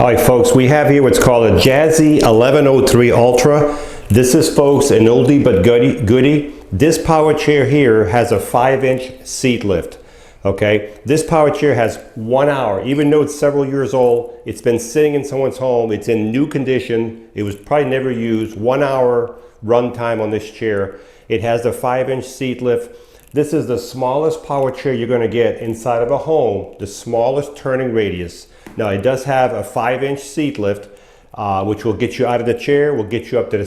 All right, folks, we have here what's called a Jazzy 1103 Ultra. This is, folks, an oldie but goodie. This power chair here has a 5-inch seat lift. Okay, this power chair has 1 hour. Even though it's several years old, it's been sitting in someone's home. It's in new condition. It was probably never used. 1 hour run time on this chair. It has the 5-inch seat lift. This is the smallest power chair you're going to get inside of a home, the smallest turning radius. Now it does have a 5-inch seat lift, which will get you out of the chair, will get you up to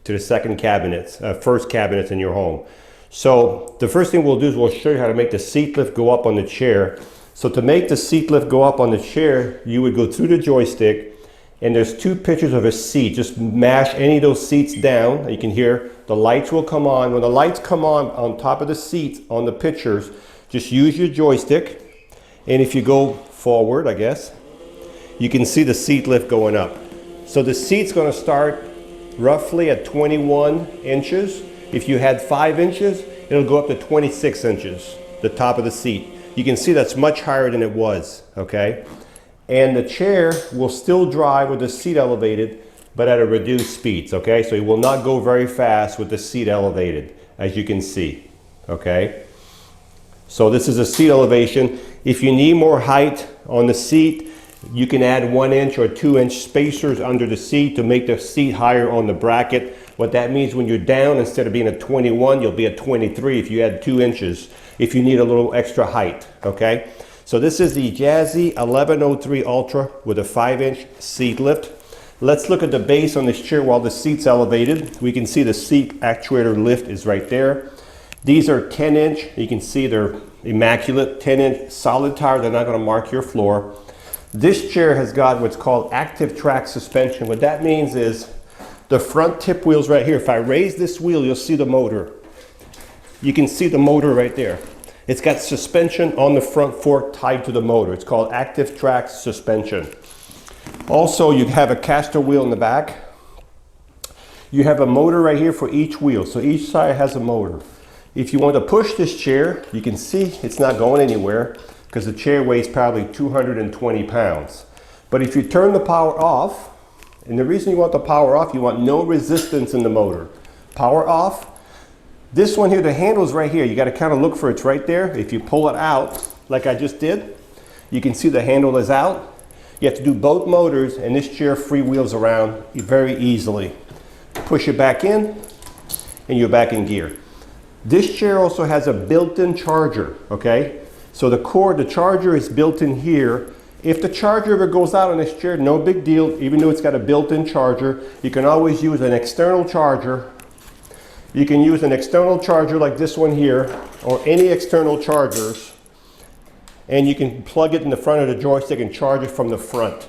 the second cabinets, first cabinets in your home. So the first thing we'll do is we'll show you how to make the seat lift go up on the chair. So to make the seat lift go up on the chair, you would go through the joystick, and there's two pictures of a seat. Just mash any of those seats down. You can hear the lights will come on. When the lights come on top of the seats on the pictures, just use your joystick. And if you go forward, I guess, you can see the seat lift going up. So the seat's going to start roughly at 21 inches. If you had 5 inches, it'll go up to 26 inches, the top of the seat. You can see that's much higher than it was, okay? And the chair will still drive with the seat elevated, but at a reduced speeds, okay? So it will not go very fast with the seat elevated, as you can see, okay? So this is a seat elevation. If you need more height on the seat, you can add 1 inch or 2 inch spacers under the seat to make the seat higher on the bracket. What that means, when you're down, instead of being a 21, you'll be a 23 if you add 2 inches, if you need a little extra height, okay? So this is the Jazzy 1103 Ultra with a 5-inch seat lift. Let's look at the base on this chair while the seat's elevated. We can see the seat actuator lift is right there. These are 10-inch. You can see they're immaculate 10-inch solid tires. They're not going to mark your floor. This chair has got what's called Active-Trac Suspension. What that means is the front tip wheels right here. If I raise this wheel, you'll see the motor. You can see the motor right there. It's got suspension on the front fork tied to the motor. It's called Active-Trac Suspension. Also, you have a caster wheel in the back. You have a motor right here for each wheel. So each side has a motor. If you want to push this chair, you can see it's not going anywhere because the chair weighs probably 220 pounds. But if you turn the power off, and the reason you want the power off, you want no resistance in the motor. Power off. This one here, the handle's right here. You got to kind of look for it's right there. If you pull it out, like I just did, you can see the handle is out. You have to do both motors, and this chair freewheels around very easily. Push it back in, and you're back in gear. This chair also has a built-in charger, okay? So the cord, the charger is built in here. If the charger ever goes out on this chair, no big deal. Even though it's got a built-in charger, you can always use an external charger. You can use an external charger like this one here, or any external chargers, and you can plug it in the front of the joystick and charge it from the front.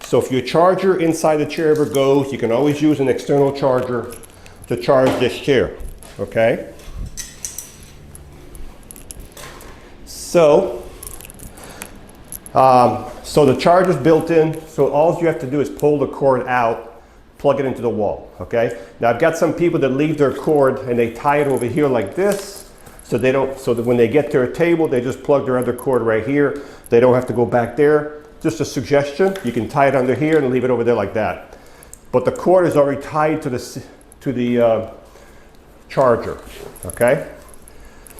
So if your charger inside the chair ever goes, you can always use an external charger to charge this chair, okay? So the charger's built in, so all you have to do is pull the cord out, plug it into the wall, okay? Now I've got some people that leave their cord and they tie it over here like this, so that when they get to their table, they just plug their other cord right here. They don't have to go back there. Just a suggestion, you can tie it under here and leave it over there like that. But the cord is already tied to the charger, okay?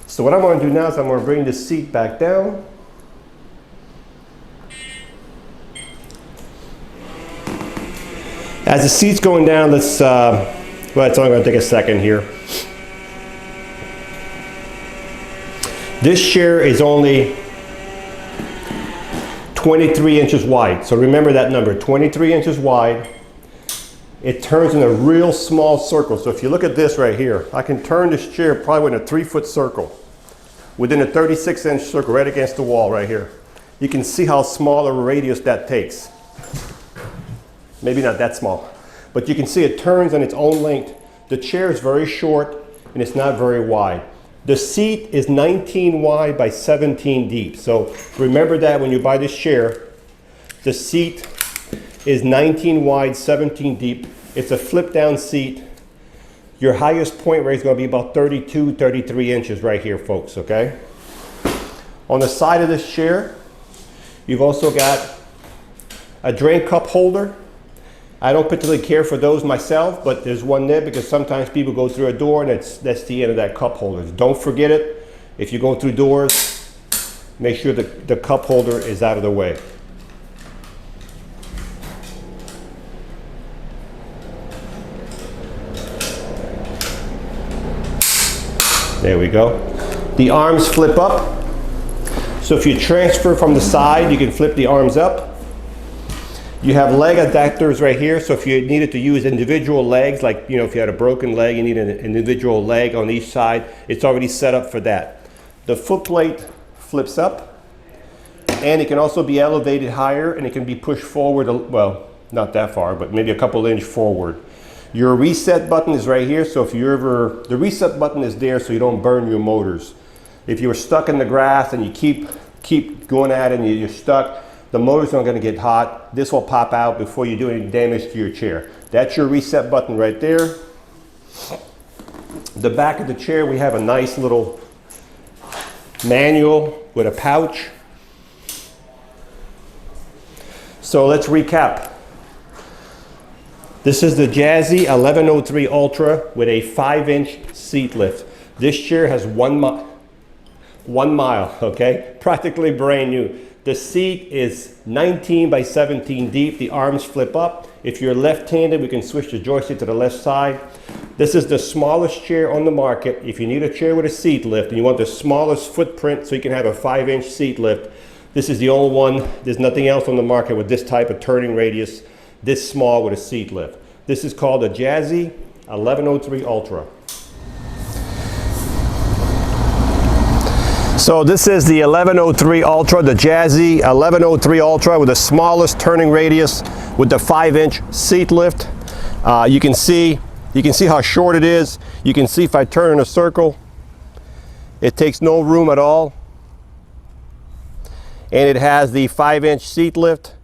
So what I'm going to do now is I'm going to bring the seat back down. As the seat's going down, let's, well, it's only going to take a second here. This chair is only 23 inches wide. So remember that number, 23 inches wide. It turns in a real small circle. So if you look at this right here, I can turn this chair probably in a 3-foot circle, within a 36-inch circle right against the wall right here. You can see how small a radius that takes. Maybe not that small, but you can see it turns on its own length. The chair is very short and it's not very wide. The seat is 19 wide by 17 deep. So remember that when you buy this chair, the seat is 19 wide, 17 deep. It's a flip down seat. Your highest point rate is going to be about 32, 33 inches right here, folks, okay? On the side of this chair, you've also got a drain cup holder. I don't particularly care for those myself, but there's one there because sometimes people go through a door and that's the end of that cup holder. Don't forget it. If you go through doors, make sure the cup holder is out of the way. There we go. The arms flip up. So if you transfer from the side, you can flip the arms up. You have leg adapters right here, so if you needed to use individual legs, like if you had a broken leg, you need an individual leg on each side, it's already set up for that. The foot plate flips up, and it can also be elevated higher, and it can be pushed forward, well, not that far, but maybe a couple inches forward. Your reset button is right here, so if you ever, the reset button is there so you don't burn your motors. If you were stuck in the grass and you keep going at it and you're stuck, the motor's not going to get hot. This will pop out before you do any damage to your chair. That's your reset button right there. The back of the chair, we have a nice little manual with a pouch. So let's recap. This is the Jazzy 1103 Ultra with a 5-inch seat lift. This chair has 1 mile, okay? Practically brand new. The seat is 19 by 17 deep. The arms flip up. If you're left-handed, we can switch the joystick to the left side. This is the smallest chair on the market. If you need a chair with a seat lift and you want the smallest footprint so you can have a 5-inch seat lift, this is the only one. There's nothing else on the market with this type of turning radius, this small with a seat lift. This is called the Jazzy 1103 Ultra. So this is the 1103 Ultra, the Jazzy 1103 Ultra with the smallest turning radius with the 5-inch seat lift. You can see how short it is. You can see if I turn in a circle, it takes no room at all. And it has the 5-inch seat lift,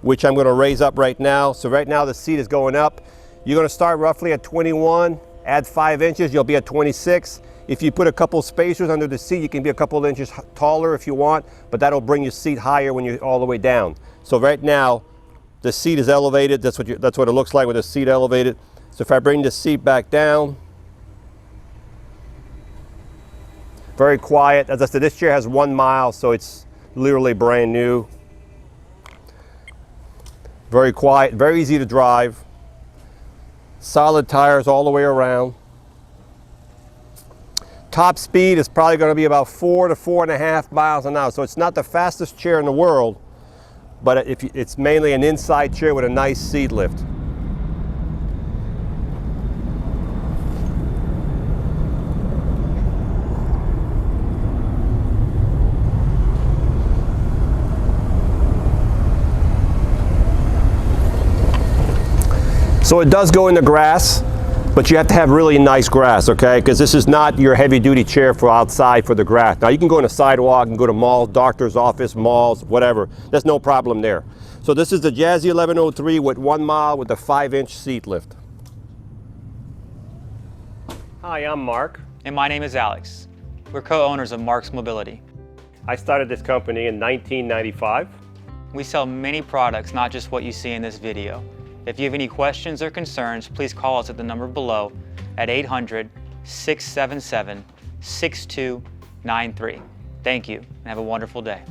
which I'm going to raise up right now. So right now the seat is going up. You're going to start roughly at 21, add 5 inches, you'll be at 26. If you put a couple spacers under the seat, you can be a couple inches taller if you want, but that'll bring your seat higher when you're all the way down. So right now, the seat is elevated. That's what it looks like with the seat elevated. So if I bring the seat back down, very quiet. As I said, this chair has 1 mile, so it's literally brand new. Very quiet, very easy to drive. Solid tires all the way around. Top speed is probably going to be about 4 to 4.5 miles an hour. So it's not the fastest chair in the world, but it's mainly an inside chair with a nice seat lift. So it does go in the grass, but you have to have really nice grass, okay? Because this is not your heavy duty chair for outside for the grass. Now you can go on a sidewalk and go to malls, doctor's office, malls, whatever. There's no problem there. So this is the Jazzy 1103 with 1 mile with a 5-inch seat lift. Hi, I'm Mark. And my name is Alex. We're co-owners of Marc's Mobility. I started this company in 1995. We sell many products, not just what you see in this video. If you have any questions or concerns, please call us at the number below at 800-677-6293. Thank you, and have a wonderful day.